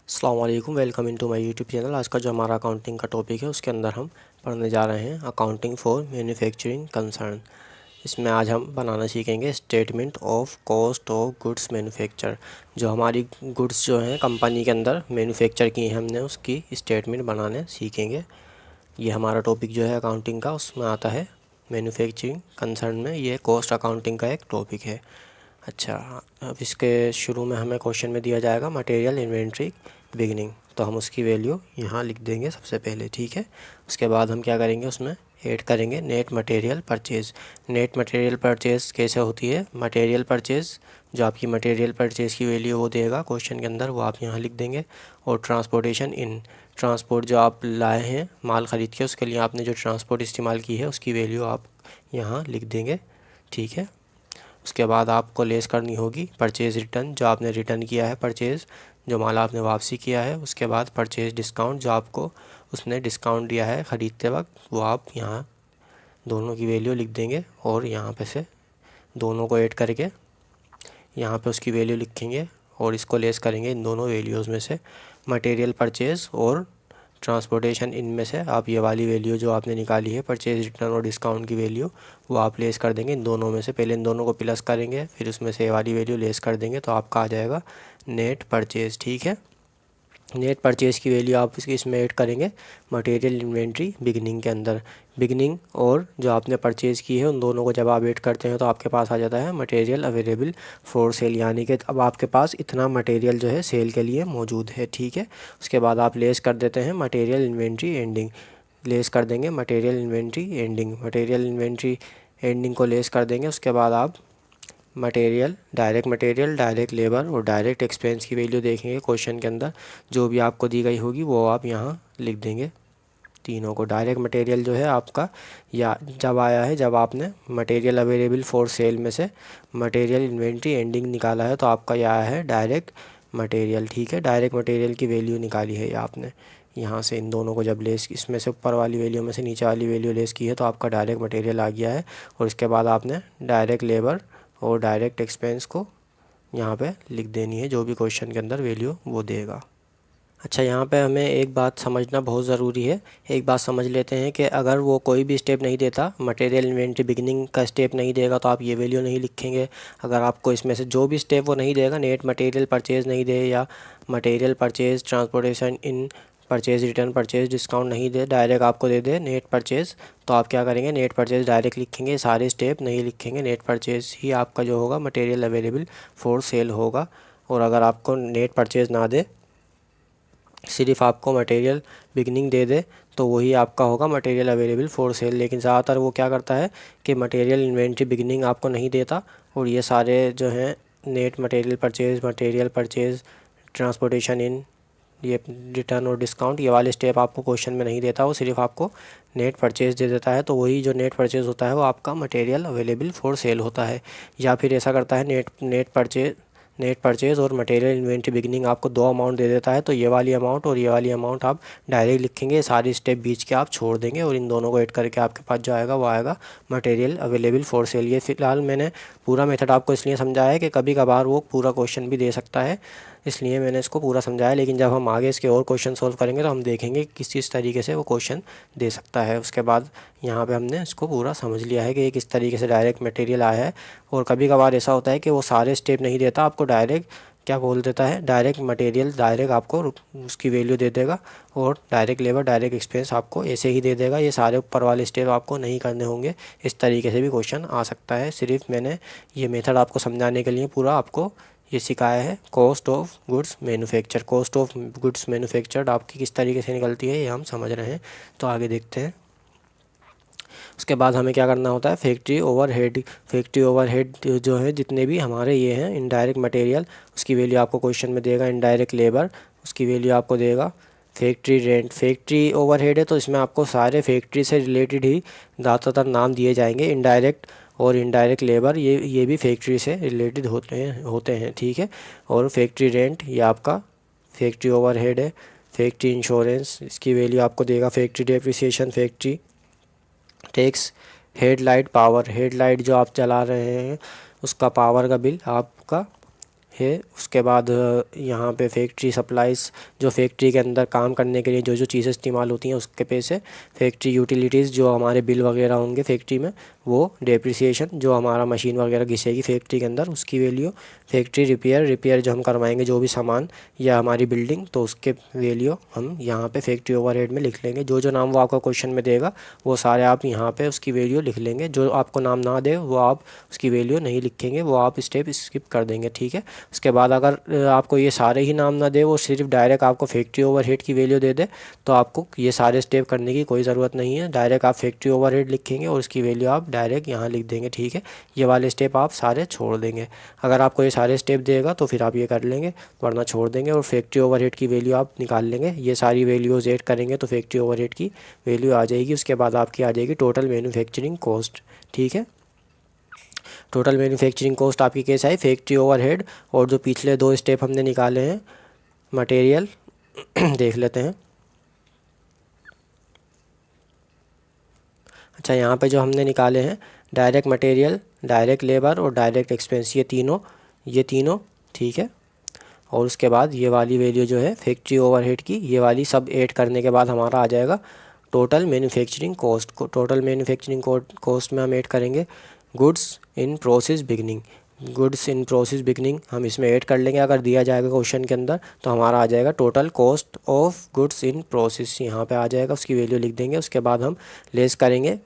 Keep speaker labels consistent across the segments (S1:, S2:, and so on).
S1: अस्सलाम वालेकुम, welcome into my YouTube channel. आज का जो हमारा अकाउंटिंग का टॉपिक है उसके अंदर हम पढ़ने जा रहे हैं अकाउंटिंग फॉर मैन्युफैक्चरिंग कंसर्न। इसमें आज हम बनाना सीखेंगे statement of cost of goods manufacture. जो हमारी गुड्स जो हैं कंपनी के अंदर मैन्युफैक्चर की हैं हमने, उसकी स्टेटमेंट बनाने सीखेंगे। ये हमारा टॉपिक जो है अकाउंटिंग का, उसमें आता है मैन्युफैक्चरिंग कंसर्न में। ये कॉस्ट अकाउंटिंग का एक टॉपिक है। अच्छा, अब इसके शुरू में हमें क्वेश्चन में दिया जाएगा मटेरियल इन्वेंट्री बिगनिंग, तो हम उसकी वैल्यू यहाँ लिख देंगे सबसे पहले, ठीक है। उसके बाद हम क्या करेंगे, उसमें ऐड करेंगे net material purchase. Net material purchase कैसे होती है? मटेरियल परचेज़, जो आपकी मटेरियल परचेज़ की वैल्यू वो देगा क्वेश्चन के अंदर, वो आप यहाँ लिख देंगे। और ट्रांसपोर्टेशन इन, ट्रांसपोर्ट जो आप लाए हैं माल ख़रीद के, उसके लिए आपने जो ट्रांसपोर्ट इस्तेमाल की है उसकी वैल्यू आप यहाँ लिख देंगे, ठीक है। उसके बाद आपको लेस करनी होगी परचेज़ रिटर्न, जो आपने रिटर्न किया है परचेज़, जो माल आपने वापसी किया है। उसके बाद परचेज़ डिस्काउंट, जो आपको उसने डिस्काउंट दिया है ख़रीदते वक्त, वो आप यहाँ दोनों की वैल्यू लिख देंगे। और यहाँ पे से दोनों को ऐड करके यहाँ पे उसकी वैल्यू लिखेंगे और इसको लेस करेंगे इन दोनों वैल्यूज़ में से। मटेरियल परचेज़ और ट्रांसपोर्टेशन, इनमें से आप ये वाली वैल्यू जो आपने निकाली है परचेज़ रिटर्न और डिस्काउंट की वैल्यू, वो आप लेस कर देंगे इन दोनों में से। पहले इन दोनों को प्लस करेंगे, फिर उसमें से ये वाली वैल्यू लेस कर देंगे, तो आपका आ जाएगा नेट परचेज़, ठीक है। नेट परचेज़ की वैल्यू आप इसमें ऐड करेंगे मटेरियल इन्वेंट्री बिगनिंग के अंदर। बिगनिंग और जो आपने परचेज़ की है उन दोनों को जब आप ऐड करते हैं तो आपके पास आ जाता है मटेरियल अवेलेबल फॉर सेल, यानी कि अब आपके पास इतना मटेरियल जो है सेल के लिए मौजूद है, ठीक है। उसके बाद आप लेस कर देते हैं मटेरियल इन्वेंट्री एंडिंग, लेस कर देंगे material inventory ending. Material inventory ending को लेस कर देंगे। उसके बाद आप मटेरियल, डायरेक्ट लेबर और डायरेक्ट एक्सपेंस की वैल्यू देखेंगे क्वेश्चन के अंदर, जो भी आपको दी गई होगी वो आप यहाँ लिख देंगे तीनों को। डायरेक्ट मटेरियल जो है आपका या जब आया है, जब आपने मटेरियल अवेलेबल फॉर सेल में से मटेरियल इन्वेंट्री एंडिंग निकाला है, तो आपका यह आया है डायरेक्ट मटेरियल, ठीक है। डायरेक्ट मटेरियल की वैल्यू निकाली है आपने यहाँ से। इन दोनों को जब लेस, इसमें से ऊपर वाली वैल्यू में से नीचे वाली वैल्यू लेस की है, तो आपका डायरेक्ट मटेरियल आ गया है। और इसके बाद आपने डायरेक्ट लेबर और डायरेक्ट एक्सपेंस को यहाँ पे लिख देनी है, जो भी क्वेश्चन के अंदर वैल्यू वो देगा। अच्छा, यहाँ पे हमें एक बात समझना बहुत ज़रूरी है। एक बात समझ लेते हैं कि अगर वो कोई भी स्टेप नहीं देता, मटेरियल इन्वेंट्री बिगिनिंग का स्टेप नहीं देगा, तो आप ये वैल्यू नहीं लिखेंगे। अगर आपको इसमें से जो भी स्टेप वो नहीं देगा, नेट मटेरियल परचेज़ नहीं दे या मटेरियल परचेज़, ट्रांसपोर्टेशन इन, परचेज़ रिटर्न, परचेज़ डिस्काउंट नहीं दे, डायरेक्ट आपको दे दे नेट परचेज़, तो आप क्या करेंगे, नेट परचेज़ डायरेक्ट लिखेंगे, सारे स्टेप नहीं लिखेंगे। नेट परचेज़ ही आपका जो होगा मटेरियल अवेलेबल फॉर सेल होगा। और अगर आपको नेट परचेज़ ना दे, सिर्फ आपको मटेरियल बिगनिंग दे दे, तो वही आपका होगा मटेरियल अवेलेबल फॉर सेल। लेकिन ज़्यादातर वो क्या करता है कि मटेरियल इन्वेंट्री बिगनिंग आपको नहीं देता, और ये सारे जो हैं नेट मटेरियल परचेज़, ट्रांसपोर्टेशन इन, ये रिटर्न और डिस्काउंट, ये वाले स्टेप आपको क्वेश्चन में नहीं देता। वो सिर्फ आपको नेट परचेज़ दे देता है, तो वही जो नेट परचेज़ होता है वो आपका मटेरियल अवेलेबल फॉर सेल होता है। या फिर ऐसा करता है नेट परचेज़ और मटेरियल इन्वेंट्री बिगनिंग आपको दो अमाउंट दे देता है, तो ये वाली अमाउंट और ये वाली अमाउंट आप डायरेक्ट लिखेंगे, सारी स्टेप बीच के आप छोड़ देंगे, और इन दोनों को ऐड करके आपके पास जो आएगा वो आएगा मटेरियल अवेलेबल फॉर सेल। ये फ़िलहाल मैंने पूरा मेथड आपको इसलिए समझाया है कि कभी कभार वो पूरा क्वेश्चन भी दे सकता है, इसलिए मैंने इसको पूरा समझाया। लेकिन जब हम आगे इसके और क्वेश्चन सोल्व करेंगे तो हम देखेंगे किस तरीके से वो क्वेश्चन दे सकता है। उसके बाद यहाँ पे हमने इसको पूरा समझ लिया है कि ये किस तरीके से डायरेक्ट मटेरियल आया है। और कभी कभार ऐसा होता है कि वो सारे स्टेप नहीं देता, आपको डायरेक्ट क्या बोल देता है, डायरेक्ट मटेरियल डायरेक्ट आपको उसकी वैल्यू दे देगा, और डायरेक्ट लेबर डायरेक्ट एक्सपेंस आपको ऐसे ही दे देगा। ये सारे ऊपर वाले स्टेप आपको नहीं करने होंगे। इस तरीके से भी क्वेश्चन आ सकता है। सिर्फ मैंने ये मेथड आपको समझाने के लिए पूरा आपको ये सिखाया है। Cost of goods manufacture, cost of goods manufactured आपकी किस तरीके से निकलती है ये हम समझ रहे हैं, तो आगे देखते हैं। उसके बाद हमें क्या करना होता है, फैक्ट्री ओवरहेड जो है जितने भी हमारे ये हैं इनडायरेक्ट मटेरियल, उसकी वैल्यू आपको क्वेश्चन में देगा। इनडायरेक्ट लेबर, उसकी वैल्यू आपको देगा। फैक्ट्री रेंट, फैक्ट्री ओवरहेड है तो इसमें आपको सारे फैक्ट्री से रिलेटेड ही ज़्यादातर नाम दिए जाएंगे। इनडायरेक्ट और इनडायरेक्ट लेबर ये भी फैक्ट्री से रिलेटेड होते हैं, ठीक है। और फैक्ट्री रेंट ये आपका फैक्ट्री ओवरहेड है। फैक्ट्री इंश्योरेंस, इसकी वैल्यू आपको देगा। Factory depreciation, factory tax, headlight power, headlight जो आप चला रहे हैं उसका पावर का बिल आपका है। उसके बाद यहाँ पे फैक्ट्री सप्लाईज़, जो फैक्ट्री के अंदर काम करने के लिए जो जो चीज़ें इस्तेमाल होती हैं उसके पैसे। फैक्ट्री यूटिलिटीज़, जो हमारे बिल वगैरह होंगे फैक्ट्री में वो। डेप्रिसिएशन, जो हमारा मशीन वगैरह घिसेगी फैक्ट्री के अंदर उसकी वैल्यू। फैक्ट्री रिपेयर जो हम करवाएंगे जो भी सामान या हमारी बिल्डिंग, तो उसके वैल्यू हम यहाँ पे फैक्ट्री ओवरहेड में लिख लेंगे। जो जो नाम वो आपको क्वेश्चन में देगा वो सारे आप यहाँ पे उसकी वैल्यू लिख लेंगे। जो आपको नाम ना दे वो आप उसकी वैल्यू नहीं लिखेंगे, वो आप स्टेप स्किप कर देंगे, ठीक है। उसके बाद अगर आपको ये सारे ही नाम ना दे, वो सिर्फ डायरेक्ट आपको फैक्ट्री ओवरहेड की वैल्यू दे दे, तो आपको ये सारे स्टेप करने की कोई ज़रूरत नहीं है। डायरेक्ट आप फैक्ट्री ओवरहेड लिखेंगे और उसकी वैल्यू आप डायरेक्ट यहाँ लिख देंगे, ठीक है। ये वाले स्टेप आप सारे छोड़ देंगे। अगर आपको ये सारे स्टेप देगा तो फिर आप ये कर लेंगे, वरना छोड़ देंगे। और फैक्ट्री ओवरहेड की वैल्यू आप निकाल लेंगे। ये सारी वैल्यूज़ ऐड करेंगे तो फैक्ट्री ओवरहेड की वैल्यू आ जाएगी। उसके बाद आपकी आ जाएगी टोटल मैन्युफैक्चरिंग कॉस्ट, ठीक है। टोटल मैन्युफैक्चरिंग कॉस्ट आपकी कैसा है, फैक्ट्री ओवरहेड और जो पिछले दो स्टेप हमने निकाले हैं मटेरियल देख लेते हैं। अच्छा, यहाँ पे जो हमने निकाले हैं डायरेक्ट मटेरियल, डायरेक्ट लेबर और डायरेक्ट एक्सपेंस, ये तीनों ठीक है। और उसके बाद ये वाली वैल्यू जो है फैक्ट्री ओवरहेड की, ये वाली सब ऐड करने के बाद हमारा आ जाएगा टोटल मैन्युफैक्चरिंग कॉस्ट को। टोटल मैन्युफैक्चरिंग कॉस्ट में हम ऐड करेंगे goods in process beginning. Goods in process beginning हम इसमें ऐड कर लेंगे। अगर दिया जाएगा क्वेश्चन के अंदर तो हमारा आ जाएगा total cost of goods in process, यहाँ पे आ जाएगा, उसकी वैल्यू लिख देंगे। उसके बाद हम लेस करेंगे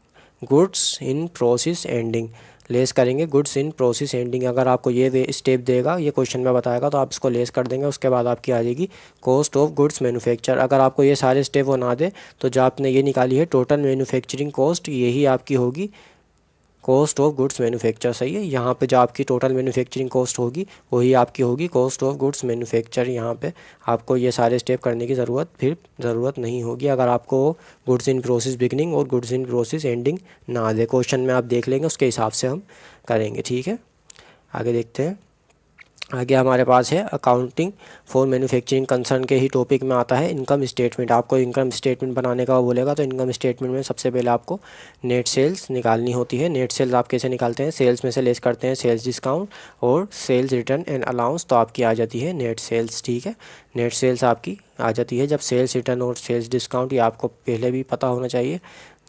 S1: goods in process ending, less करेंगे गुड्स इन प्रोसेस एंडिंग। अगर आपको ये स्टेप देगा, ये क्वेश्चन में बताएगा, तो आप इसको लेस कर देंगे। उसके बाद आपकी आ जाएगी कॉस्ट ऑफ गुड्स मैन्युफैक्चर। अगर आपको ये सारे स्टेप वो ना दे तो जो आपने ये निकाली है टोटल मैन्युफैक्चरिंग कॉस्ट, यही आपकी होगी कॉस्ट ऑफ गुड्स मैन्युफैक्चर, सही है। यहाँ पे जो आपकी टोटल मैन्युफैक्चरिंग कॉस्ट होगी वही आपकी होगी कॉस्ट ऑफ गुड्स मैन्युफैक्चर। यहाँ पे आपको ये सारे स्टेप करने की ज़रूरत नहीं होगी अगर आपको गुड्स इन प्रोसेस बिगनिंग और गुड्स इन प्रोसेस एंडिंग ना दे। क्वेश्चन में आप देख लेंगे, उसके हिसाब से हम करेंगे, ठीक है। आगे देखते हैं। आगे हमारे पास है अकाउंटिंग फॉर मैन्युफैक्चरिंग कंसर्न के ही टॉपिक में आता है इनकम स्टेटमेंट। आपको इनकम स्टेटमेंट बनाने का वो बोलेगा, तो इनकम स्टेटमेंट में सबसे पहले आपको नेट सेल्स निकालनी होती है। नेट सेल्स आप कैसे निकालते हैं, सेल्स में से लेस करते हैं सेल्स डिस्काउंट और सेल्स रिटर्न एंड अलाउंस, तो आपकी आ जाती है नेट सेल्स, ठीक है। नेट सेल्स आपकी आ जाती है जब सेल्स रिटर्न और सेल्स डिस्काउंट, ये आपको पहले भी पता होना चाहिए।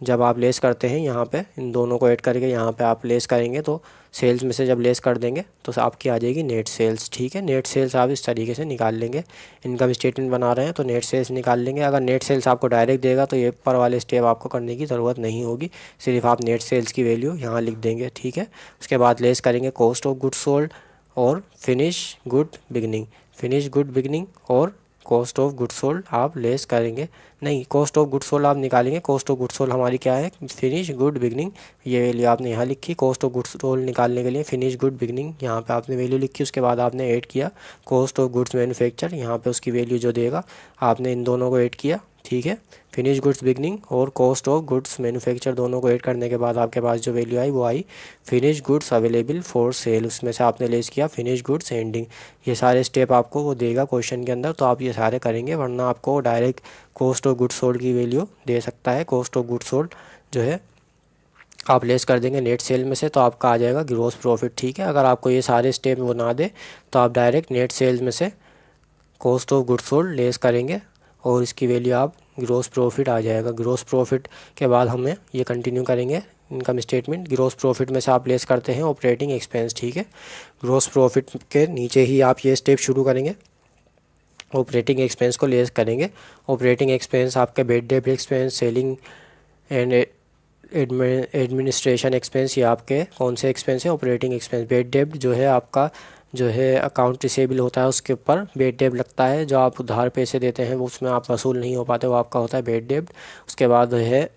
S1: जब आप लेस करते हैं यहाँ पे इन दोनों को ऐड करके यहाँ पे आप लेस करेंगे, तो सेल्स में से जब लेस कर देंगे तो आपकी आ जाएगी नेट सेल्स, ठीक है। नेट सेल्स आप इस तरीके से निकाल लेंगे। इनकम स्टेटमेंट बना रहे हैं तो नेट सेल्स निकाल लेंगे। अगर नेट सेल्स आपको डायरेक्ट देगा तो ये ऊपर वाले स्टेप आपको करने की ज़रूरत नहीं होगी, सिर्फ आप नेट सेल्स की वैल्यू यहाँ लिख देंगे, ठीक है। उसके बाद लेस करेंगे कॉस्ट ऑफ गुड सोल्ड और finish good beginning. Finish good beginning और कॉस्ट ऑफ गुड सोल्ड आप लेस करेंगे, नहीं, कॉस्ट ऑफ गुड सोल्ड आप निकालेंगे। कॉस्ट ऑफ गुड सोल्ड हमारी क्या है, फिनिश गुड बिगनिंग, ये वैल्यू आपने यहाँ लिखी। कॉस्ट ऑफ गुड सोल्ड निकालने के लिए फिनिश गुड बिगनिंग यहाँ पे आपने वैल्यू लिखी। उसके बाद आपने ऐड किया कॉस्ट ऑफ गुड्स मैन्युफैक्चर, यहाँ पे उसकी वैल्यू जो देगा आपने इन दोनों को ऐड किया, ठीक है। फिनिश गुड्स बिगनिंग और कॉस्ट ऑफ गुड्स मैन्युफैक्चर दोनों को ऐड करने के बाद आपके पास जो वैल्यू आई वो I finish goods available for sale, उसमें से आपने लेस किया फिनिश गुड्स एंडिंग। ये सारे स्टेप आपको वो देगा क्वेश्चन के अंदर, तो आप ये सारे करेंगे, वरना आपको direct cost of goods sold की वैल्यू दे सकता है। कॉस्ट ऑफ गुड्स सोल्ड जो है आप लेस कर देंगे नेट सेल में से, तो आपका आ जाएगा ग्रॉस प्रॉफिट, ठीक है। अगर आपको ये सारे स्टेप वो ना दे तो आप डायरेक्ट नेट सेल में से cost of goods sold less करेंगे और इसकी वैल्यू आप ग्रॉस प्रॉफिट आ जाएगा। ग्रॉस प्रॉफिट के बाद हमें ये कंटिन्यू करेंगे इनकम स्टेटमेंट। ग्रॉस प्रॉफिट में से आप लेस करते हैं ऑपरेटिंग एक्सपेंस, ठीक है। ग्रॉस प्रॉफिट के नीचे ही आप ये स्टेप शुरू करेंगे, ऑपरेटिंग एक्सपेंस को लेस करेंगे। ऑपरेटिंग एक्सपेंस आपके bed date expense, selling and administration expense, ये आपके कौन से एक्सपेंस है, ऑपरेटिंग एक्सपेंस। बेड डेट जो है आपका जो है अकाउंट रिसेबल होता है उसके ऊपर बेड डेट लगता है, जो आप उधार पैसे देते हैं वो उसमें आप वसूल नहीं हो पाते, वो आपका होता है बेड डेट। उसके बाद है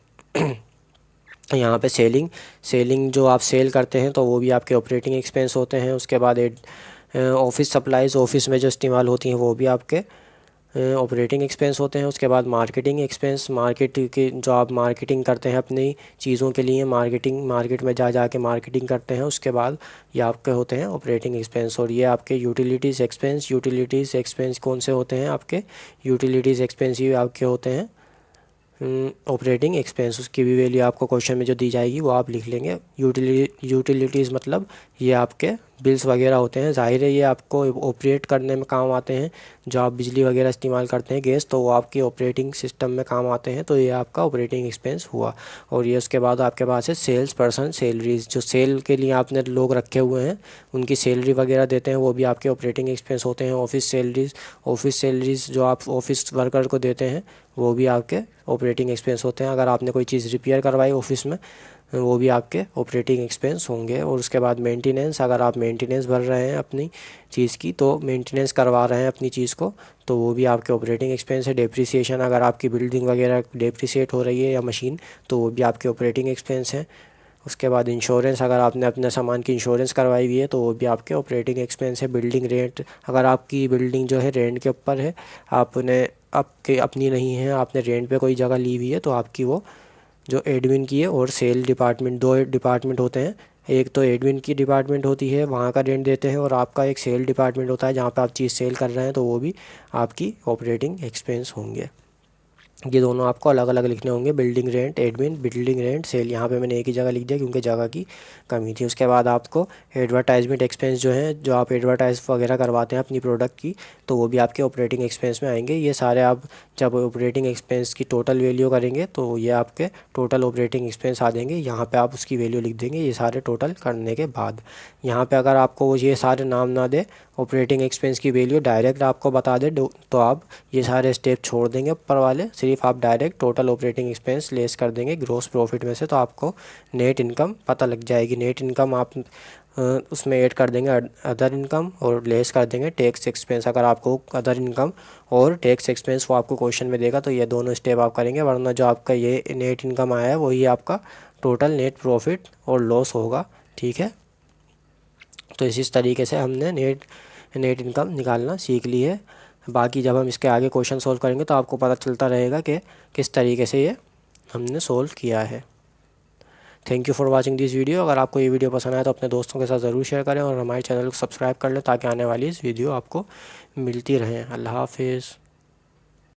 S1: यहाँ पे सेलिंग जो आप सेल करते हैं तो वो भी आपके ऑपरेटिंग एक्सपेंस होते हैं। उसके बाद ऑफिस सप्लाईज़, ऑफिस में जो इस्तेमाल होती हैं वो भी आपके ऑपरेटिंग एक्सपेंस होते हैं। उसके बाद मार्केटिंग एक्सपेंस, मार्केट की जो आप मार्केटिंग करते हैं अपनी चीज़ों के लिए, मार्केट में जा के मार्केटिंग करते हैं, उसके बाद ये आपके होते हैं ऑपरेटिंग एक्सपेंस। और ये आपके यूटिलिटीज़ एक्सपेंस कौन से होते हैं आपके, यूटिलिटीज़ एक्सपेंस ये आपके होते हैं ऑपरेटिंग एक्सपेंस। उसकी भी वैल्यू आपको क्वेश्चन में जो दी जाएगी वो आप लिख लेंगे। यूटिलिटीज़ मतलब ये आपके बिल्स वगैरह होते हैं, ज़ाहिर है ये आपको ऑपरेट करने में काम आते हैं। जो आप बिजली वगैरह इस्तेमाल करते हैं गैस, तो वो आपके ऑपरेटिंग सिस्टम में काम आते हैं। तो ये आपका ऑपरेटिंग एक्सपेंस हुआ। और ये उसके बाद आपके पास है सेल्स पर्सन सैलरीज, जो सेल के लिए आपने लोग रखे हुए हैं उनकी सैलरी वगैरह देते हैं, वो भी आपके ऑपरेटिंग एक्सपेंस होते हैं। ऑफिस सैलरीज जो आप ऑफिस वर्कर को देते हैं वो भी आपके ऑपरेटिंग एक्सपेंस होते हैं। अगर आपने कोई चीज़ रिपेयर करवाई ऑफिस में, वो भी आपके ऑपरेटिंग एक्सपेंस होंगे। और उसके बाद मेंटेनेंस, अगर आप मेंटेनेंस भर रहे हैं अपनी चीज़ की, तो मेंटेनेंस करवा रहे हैं अपनी चीज़ को, तो वो भी आपके ऑपरेटिंग एक्सपेंस है। डेप्रिसिएशन, अगर आपकी बिल्डिंग वगैरह डेप्रिसिएट हो रही है या मशीन, तो वो भी आपके ऑपरेटिंग एक्सपेंस है। उसके बाद इंश्योरेंस, अगर आपने अपने सामान की इंश्योरेंस करवाई हुई है तो वो भी आपके ऑपरेटिंग एक्सपेंस है। बिल्डिंग रेंट, अगर आपकी बिल्डिंग जो है रेंट के ऊपर है, आपने आपके अपनी नहीं है, आपने रेंट पे कोई जगह ली हुई है, तो आपकी वो जो एडमिन की है और सेल डिपार्टमेंट, दो डिपार्टमेंट होते हैं। एक तो एडमिन की डिपार्टमेंट होती है, वहाँ का रेंट देते हैं, और आपका एक सेल डिपार्टमेंट होता है जहाँ पे आप चीज़ सेल कर रहे हैं, तो वो भी आपकी ऑपरेटिंग एक्सपेंस होंगे। ये दोनों आपको अलग अलग लिखने होंगे, building rent admin, building rent sale. यहाँ पे मैंने एक ही जगह लिख दिया क्योंकि जगह की कमी थी। उसके बाद आपको एडवर्टाइजमेंट एक्सपेंस जो है, जो आप एडवर्टाइज वगैरह करवाते हैं अपनी प्रोडक्ट की, तो वो भी आपके ऑपरेटिंग एक्सपेंस में आएंगे। ये सारे आप जब ऑपरेटिंग एक्सपेंस की टोटल वैल्यू करेंगे तो ये आपके टोटल ऑपरेटिंग एक्सपेंस आ जाएंगे। यहाँ पर आप उसकी वैल्यू लिख देंगे ये सारे टोटल करने के बाद। यहाँ पर अगर आपको ये सारे नाम ना दे, ऑपरेटिंग एक्सपेंस की वैल्यू डायरेक्ट आपको बता दे, तो आप ये सारे स्टेप छोड़ देंगे ऊपर वाले, सिर्फ आप direct total operating expense less कर देंगे ग्रॉस प्रॉफिट में से, तो आपको नेट इनकम पता लग जाएगी। नेट इनकम आप उसमें ऐड कर देंगे अदर इनकम, और लेस कर देंगे टैक्स एक्सपेंस। अगर आपको अदर इनकम और टैक्स एक्सपेंस वो आपको क्वेश्चन में देगा तो ये दोनों स्टेप आप करेंगे, वरना जो आपका ये नेट इनकम आया है वही आपका टोटल नेट प्रॉफिट और लॉस होगा। ठीक है, तो इस तरीके से हमने नेट इनकम निकालना सीख ली है। बाकी जब हम इसके आगे क्वेश्चन सॉल्व करेंगे तो आपको पता चलता रहेगा कि किस तरीके से ये हमने सॉल्व किया है। Thank you for watching this video. अगर आपको ये वीडियो पसंद आए तो अपने दोस्तों के साथ ज़रूर शेयर करें और हमारे चैनल को सब्सक्राइब कर लें ताकि आने वाली इस वीडियो आपको मिलती रहें। अल्लाह हाफिज़।